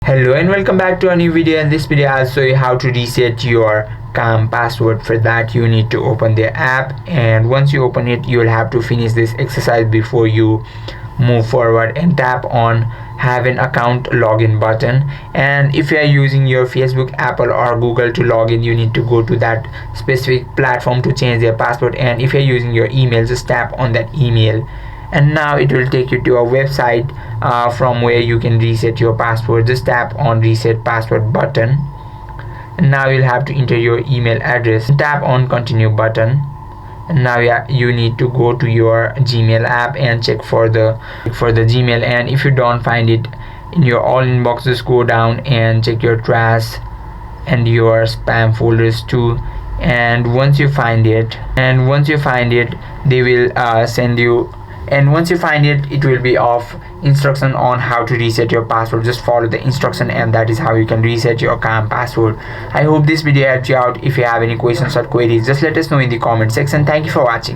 Hello and welcome back to a new video. In this video I'll show you how to reset your calm password. For that you need to open the app, and once you open it you'll have to finish this exercise before you move forward, and tap on have an account login button. And if you are using your Facebook, Apple or Google to log in, you need to go to that specific platform to change their password. And if you're using your email, just tap on that email, and now it will take you to a website from where you can reset your password. Just tap on reset password button, and now you'll have to enter your email address. Tap on continue button, and now you need to go to your Gmail app and check for the Gmail. And if you don't find it in your all inbox, just go down and check your trash and your spam folders too. And once you find it, they will send you, and once you find it, it will be of instruction on how to reset your password. Just follow the instruction, and that is how you can reset your calm password. I hope this video helped you out. If you have any questions or queries, just let us know in the comment section. Thank you for watching.